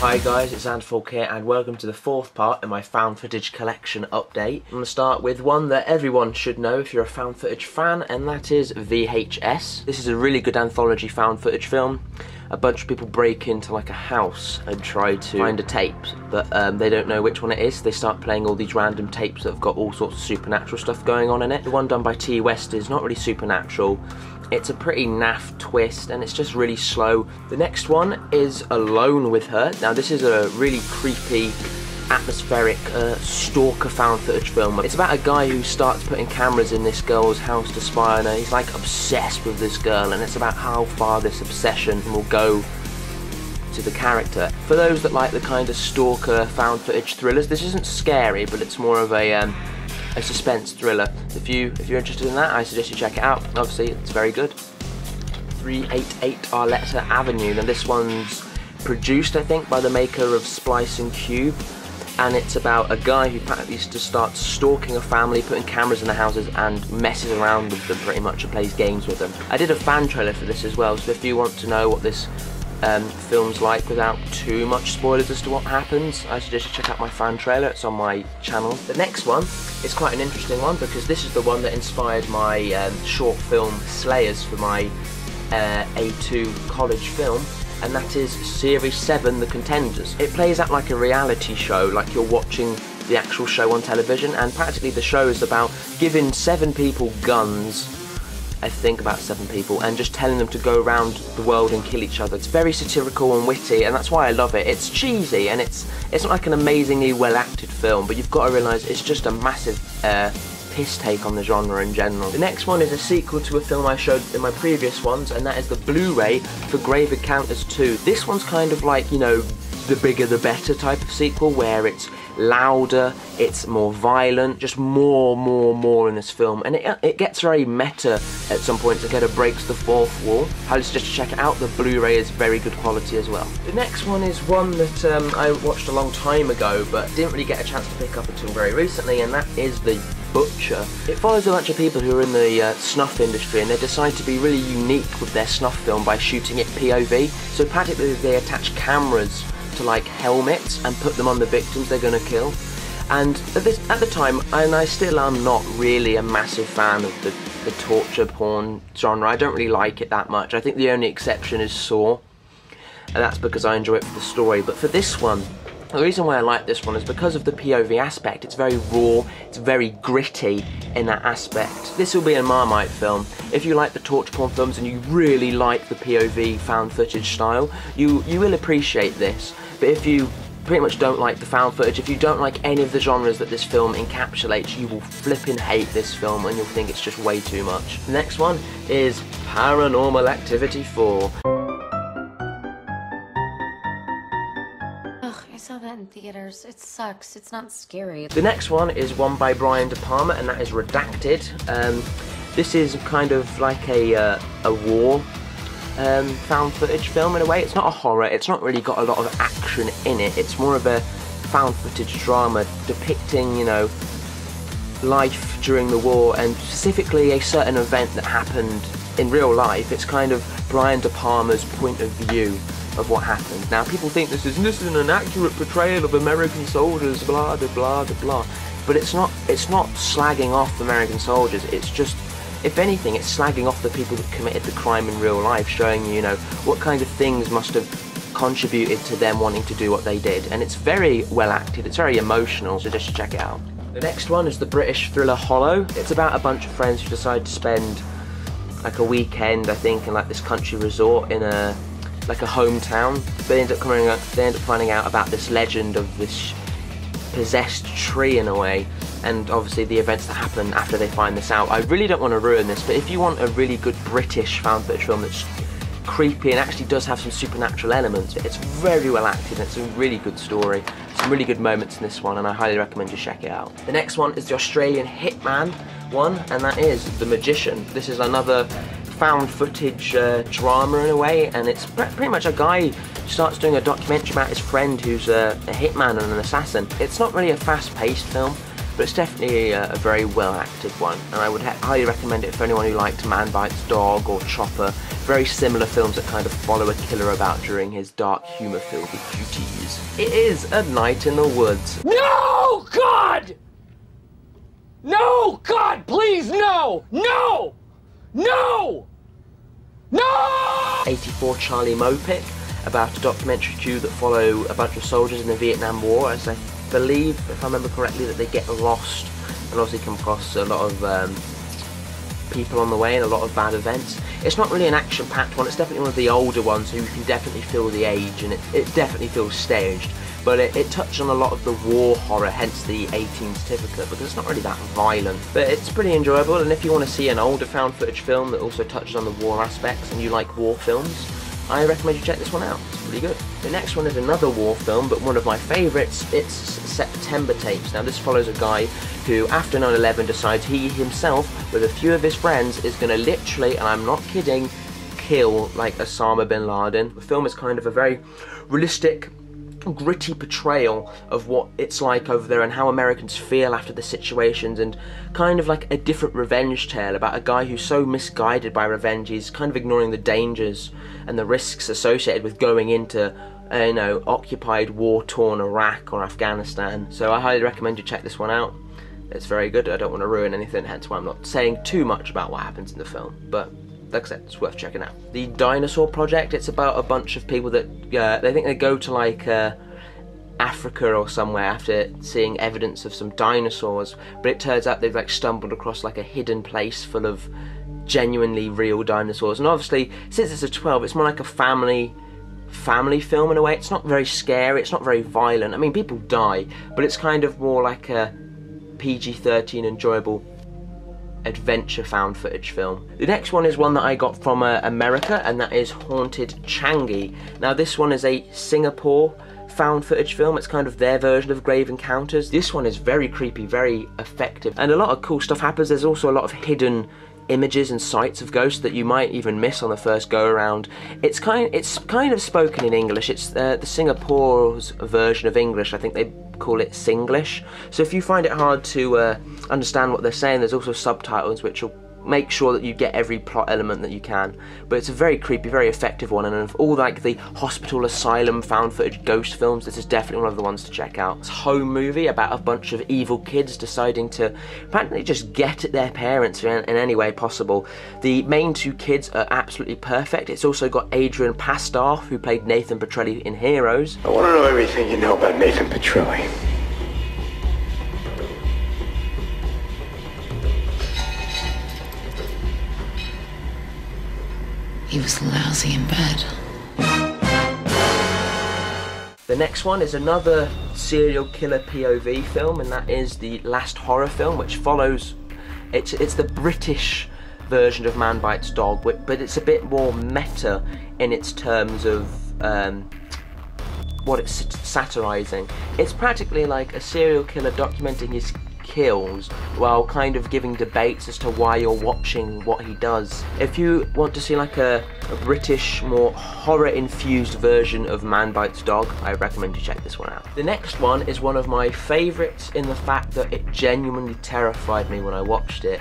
Hi guys, it's Xanderfaulk here and welcome to the fourth part of my found footage collection update. I'm going to start with one that everyone should know if you're a found footage fan, and that is VHS. This is a really good anthology found footage film. A bunch of people break into like a house and try to find a tape, but they don't know which one it is. They start playing all these random tapes that have got all sorts of supernatural stuff going on in it. The one done by T West is not really supernatural. It's a pretty naff twist and it's just really slow. The next one is Alone with Her. Now this is a really creepy, atmospheric stalker found footage film. It's about a guy who starts putting cameras in this girl's house to spy on her. He's like obsessed with this girl, and it's about how far this obsession will go to the character. For those that like the kind of stalker found footage thrillers, this isn't scary, but it's more of a suspense thriller. If you're interested in that, I suggest you check it out. Obviously, it's very good. 388 Arletta Avenue. Now this one's produced, I think, by the maker of Splice and Cube, and it's about a guy who practically just starts stalking a family, putting cameras in their houses and messes around with them pretty much and plays games with them. I did a fan trailer for this as well, so if you want to know what this film's like without too much spoilers as to what happens, I suggest you check out my fan trailer. It's on my channel. The next one is quite an interesting one because this is the one that inspired my short film Slayers for my A2 college film, and that is Series 7, The Contenders. It plays out like a reality show, like you're watching the actual show on television, and practically the show is about giving 7 people guns, I think about 7 people, and just telling them to go around the world and kill each other. It's very satirical and witty, and that's why I love it. It's cheesy, and it's not like an amazingly well-acted film, but you've got to realise it's just a massive piss take on the genre in general. The next one is a sequel to a film I showed in my previous ones, and that is the Blu-ray for Grave Encounters 2. This one's kind of like, you know, the bigger the better type of sequel, where it's louder, it's more violent, just more in this film, and it gets very meta at some points. It kind of breaks the fourth wall. Highly suggest you check it out. The Blu-ray is very good quality as well. The next one is one that I watched a long time ago but didn't really get a chance to pick up until very recently, and that is The Butcher. It follows a bunch of people who are in the snuff industry, and they decide to be really unique with their snuff film by shooting it POV. So practically they attach cameras to like helmets and put them on the victims they're going to kill. And at the time, and I still am not really a massive fan of the torture porn genre. I don't really like it that much. I think the only exception is Saw, and that's because I enjoy it for the story. But for this one, the reason why I like this one is because of the POV aspect. It's very raw, it's very gritty in that aspect. This will be a Marmite film. If you like the torture porn films and you really like the POV found footage style, you will appreciate this. But if you pretty much don't like the found footage, if you don't like any of the genres that this film encapsulates, you will flipping hate this film and you'll think it's just way too much. The next one is Paranormal Activity 4. I saw that in theaters. It sucks. It's not scary. The next one is one by Brian De Palma, and that is Redacted. This is kind of like a war found footage film in a way. It's not a horror. It's not really got a lot of action in it. It's more of a found footage drama depicting, you know, life during the war, and specifically a certain event that happened in real life. It's kind of Brian De Palma's point of view of what happened. Now people think this isn't an accurate portrayal of American soldiers, blah blah blah blah, but it's not slagging off American soldiers. It's just, if anything, it's slagging off the people that committed the crime in real life, showing you know, what kind of things must have contributed to them wanting to do what they did. And it's very well acted, it's very emotional, so just check it out. The next one is the British thriller Hollow. It's about a bunch of friends who decide to spend like a weekend, I think, in like this country resort in a hometown. They end up finding out about this legend of this possessed tree in a way, and obviously the events that happen after they find this out. I really don't want to ruin this, but if you want a really good British found footage film that's creepy and actually does have some supernatural elements, it's very well acted and it's a really good story. Some really good moments in this one, and I highly recommend you check it out. The next one is the Australian Hitman one, and that is The Magician. This is another found footage drama in a way, and it's pretty much a guy who starts doing a documentary about his friend who's a hitman and an assassin. It's not really a fast-paced film, but it's definitely a very well acted one, and I would highly recommend it for anyone who liked Man Bites Dog or Chopper, very similar films that kind of follow a killer about during his dark humour filled with duties. It is A Night in the Woods. No, God! No, God, please, no! No! No! No! 84 Charlie Mopic, about a documentary crew that follow a bunch of soldiers in the Vietnam War, as I believe, if I remember correctly, that they get lost and obviously come across a lot of people on the way and a lot of bad events. It's not really an action-packed one, it's definitely one of the older ones, so you can definitely feel the age, and it definitely feels staged. But it touched on a lot of the war horror, hence the 18 certificate, because it's not really that violent. But it's pretty enjoyable, and if you want to see an older found footage film that also touches on the war aspects and you like war films, I recommend you check this one out. It's pretty good. The next one is another war film, but one of my favourites. It's September Tapes. Now this follows a guy who, after 9/11, decides he himself, with a few of his friends, is going to literally, and I'm not kidding, kill like Osama bin Laden. The film is kind of a very realistic, gritty portrayal of what it's like over there and how Americans feel after the situations, and kind of like a different revenge tale about a guy who's so misguided by revenge he's kind of ignoring the dangers and the risks associated with going into occupied war-torn Iraq or Afghanistan. So I highly recommend you check this one out. It's very good. I don't want to ruin anything, hence why I'm not saying too much about what happens in the film, but like I said, it's worth checking out. The Dinosaur Project, it's about a bunch of people that, they think they go to like Africa or somewhere after seeing evidence of some dinosaurs, but it turns out they've like stumbled across like a hidden place full of genuinely real dinosaurs. And obviously, since it's a 12, it's more like a family film in a way. It's not very scary, it's not very violent. I mean, people die, but it's kind of more like a PG-13 enjoyable adventure found footage film. The next one is one that I got from America, and that is Haunted Changi. Now this one is a Singapore found footage film. It's kind of their version of Grave Encounters. This one is very creepy, very effective, and a lot of cool stuff happens. There's also a lot of hidden images and sights of ghosts that you might even miss on the first go around. It's kind of spoken in English. It's the Singapore's version of English. I think they call it Singlish. So if you find it hard to understand what they're saying, there's also subtitles which will make sure that you get every plot element that you can. But it's a very creepy, very effective one, and of all like the hospital, asylum, found footage ghost films, this is definitely one of the ones to check out. It's a home movie about a bunch of evil kids deciding to apparently just get at their parents in any way possible. The main two kids are absolutely perfect. It's also got Adrian Pastar, who played Nathan Petrelli in Heroes. I want to know everything you know about Nathan Petrelli. He was lousy in bed. The next one is another serial killer POV film, and that is The Last Horror Film, which follows, it's the British version of Man Bites Dog, but it's a bit more meta in its terms of what it's satirizing. It's practically like a serial killer documenting his kills while kind of giving debates as to why you're watching what he does. If you want to see like a British, more horror-infused version of Man Bites Dog, I recommend you check this one out. The next one is one of my favourites in the fact that it genuinely terrified me when I watched it.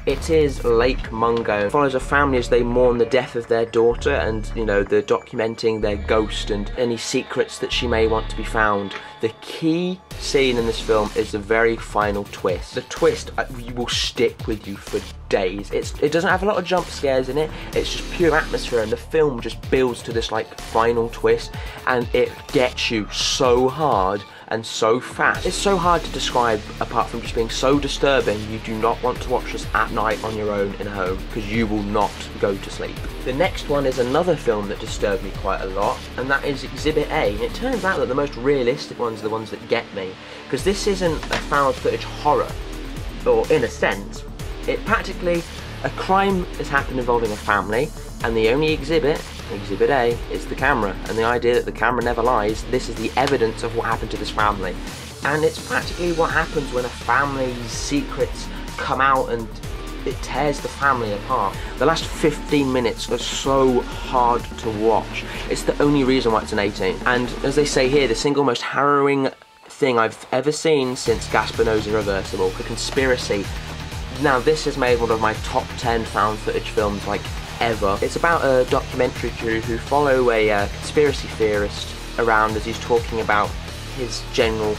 It is Lake Mungo. It follows a family as they mourn the death of their daughter, and you know, they're documenting their ghost and any secrets that she may want to be found. The key scene in this film is the very final twist. The twist will stick with you for days. It doesn't have a lot of jump scares in it, it's just pure atmosphere, and the film just builds to this like final twist, and it gets you so hard and so fast. It's so hard to describe, apart from just being so disturbing. You do not want to watch this at night on your own in a home, because you will not go to sleep. The next one is another film that disturbed me quite a lot, and that is Exhibit A. And it turns out that the most realistic ones are the ones that get me, because this isn't a found footage horror, or in a sense, it practically, a crime has happened involving a family, and the only exhibit, Exhibit A, is the camera, and the idea that the camera never lies. This is the evidence of what happened to this family, and it's practically what happens when a family's secrets come out and it tears the family apart. The last 15 minutes are so hard to watch. It's the only reason why it's an 18, and as they say here, the single most harrowing thing I've ever seen since Gaspar Noé's Irreversible, The Conspiracy. Now this has made one of my top 10 found footage films like ever. It's about a documentary crew who follow a conspiracy theorist around as he's talking about his general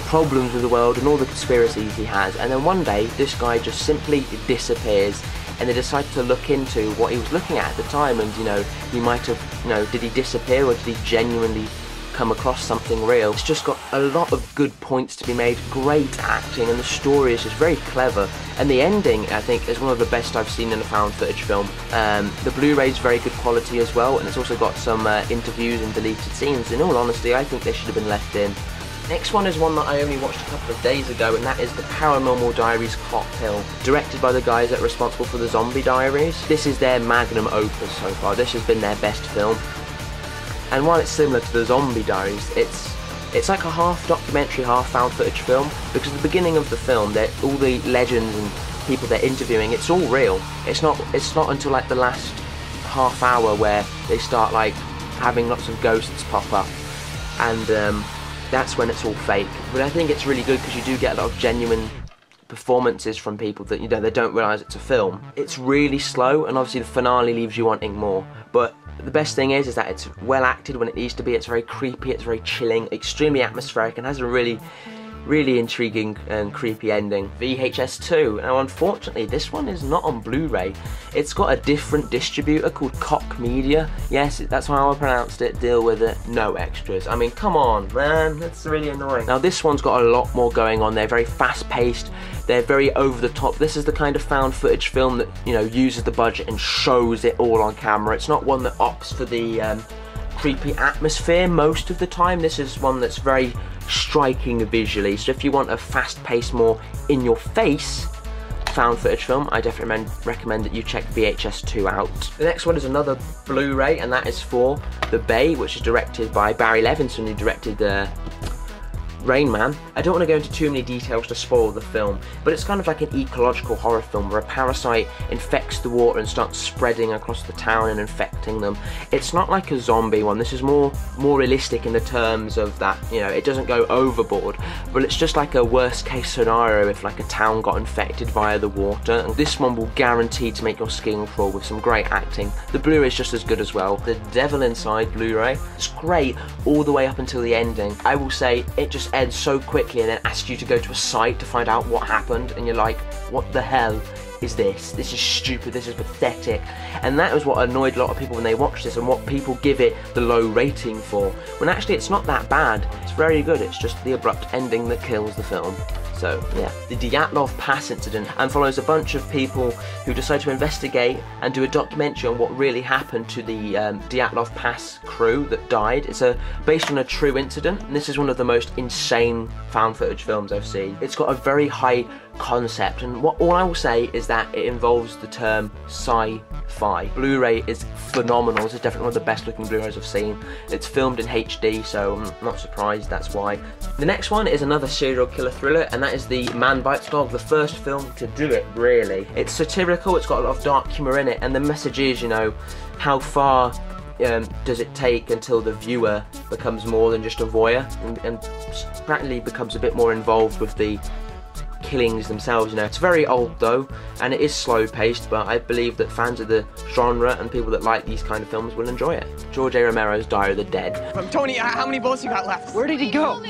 problems with the world and all the conspiracies he has, and then one day this guy just simply disappears, and they decide to look into what he was looking at the time, and you know, he might have, you know, did he disappear or did he genuinely come across something real? It's just got a lot of good points to be made, great acting, and the story is just very clever, and the ending I think is one of the best I've seen in a found footage film. The Blu-ray is very good quality as well, and it's also got some interviews and deleted scenes. In all honesty, I think they should have been left in. Next one is one that I only watched a couple of days ago, and that is The Paranormal Diaries Cop Hill, directed by the guys that are responsible for the Zombie Diaries. This is their magnum opus so far. This has been their best film. And while it's similar to the Zombie Diaries, it's like a half documentary, half found footage film, because at the beginning of the film, all the legends and people they're interviewing, it's all real. It's not until like the last half hour where they start like having lots of ghosts pop up, and that's when it's all fake. But I think it's really good because you do get a lot of genuine performances from people that, you know, they don't realise it's a film. It's really slow, and obviously the finale leaves you wanting more, but the best thing is that it's well acted when it needs to be. It's very creepy, it's very chilling, extremely atmospheric, and has a really intriguing and creepy ending. VHS 2. Now unfortunately this one is not on Blu-ray. It's got a different distributor called Koch Media. Yes, that's how I pronounced it, deal with it. No extras. I mean, come on man, that's really annoying. Now this one's got a lot more going on. They're very fast paced, they're very over the top. This is the kind of found footage film that, you know, uses the budget and shows it all on camera. It's not one that opts for the creepy atmosphere most of the time. This is one that's very striking visually, so if you want a fast-paced, more in-your-face found footage film, I definitely recommend that you check VHS 2 out. The next one is another Blu-ray, and that is for The Bay, which is directed by Barry Levinson, who directed Rain Man. I don't want to go into too many details to spoil the film, but it's kind of like an ecological horror film where a parasite infects the water and starts spreading across the town and infecting them. It's not like a zombie one. This is more realistic in the terms of that, you know, it doesn't go overboard, but it's just like a worst case scenario if like a town got infected via the water, and this one will guarantee to make your skin crawl with some great acting. The Blu-ray is just as good as well. The Devil Inside Blu-ray, it's great all the way up until the ending. I will say it just ends so quickly and then asks you to go to a site to find out what happened, and you're like, what the hell is this? This is stupid, this is pathetic. And that was what annoyed a lot of people when they watched this, and what people give it the low rating for, when actually it's not that bad. It's very good, it's just the abrupt ending that kills the film. So yeah, the Dyatlov Pass incident, and follows a bunch of people who decide to investigate and do a documentary on what really happened to the Dyatlov Pass crew that died. It's based on a true incident, and this is one of the most insane found footage films I've seen. It's got a very high concept, and all I will say is that it involves the term sci-fi. Blu-ray is phenomenal. This is definitely one of the best looking Blu-rays I've seen. It's filmed in HD, so I'm not surprised that's why. The next one is another serial killer thriller, and that is The Man Bites Dog, the first film to do it, really. It's satirical, it's got a lot of dark humour in it, and the message is, you know, how far does it take until the viewer becomes more than just a voyeur, and practically becomes a bit more involved with the killings themselves. You know, it's very old though, and it is slow paced, but I believe that fans of the genre and people that like these kind of films will enjoy it. George A. Romero's Diary of the Dead. Tony, how many bullets you got left? Where did he go?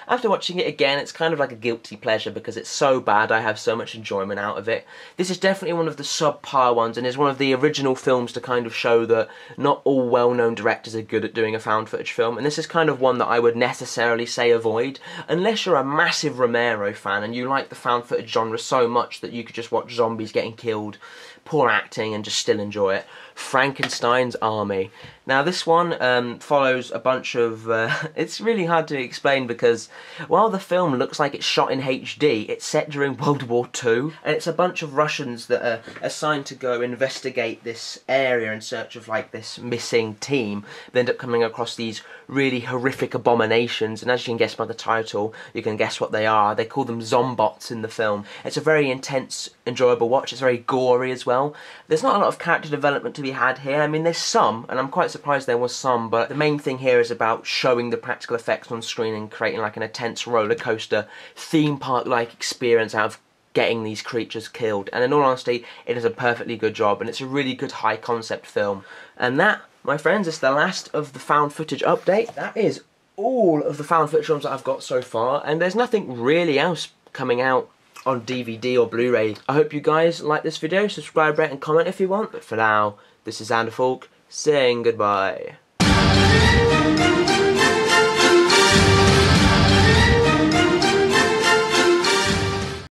After watching it again, it's kind of like a guilty pleasure because it's so bad. I have so much enjoyment out of it. This is definitely one of the subpar ones, and is one of the original films to kind of show that not all well-known directors are good at doing a found footage film, and this is kind of one that I would necessarily say avoid, unless you're a massive Romero fan and you like the found footage genre so much that you could just watch zombies getting killed, poor acting, and just still enjoy it. Frankenstein's Army. Now this one follows a bunch of, it's really hard to explain because while the film looks like it's shot in HD, it's set during World War II, and it's a bunch of Russians that are assigned to go investigate this area in search of like this missing team. They end up coming across these really horrific abominations, and as you can guess by the title, you can guess what they are. They call them zombots in the film. It's a very intense, enjoyable watch. It's very gory as well. There's not a lot of character development to be had here. I mean, there's some, and I'm quite surprised there was some, but the main thing here is about showing the practical effects on screen and creating like an intense roller coaster theme park like experience out of getting these creatures killed. And in all honesty, it is a perfectly good job, and it's a really good high concept film. And that, my friends, is the last of the found footage update. That is all of the found footage films that I've got so far, and there's nothing really else coming out on DVD or Blu-ray. I hope you guys like this video. Subscribe, rate and comment if you want. But for now, this is Xanderfaulk saying goodbye.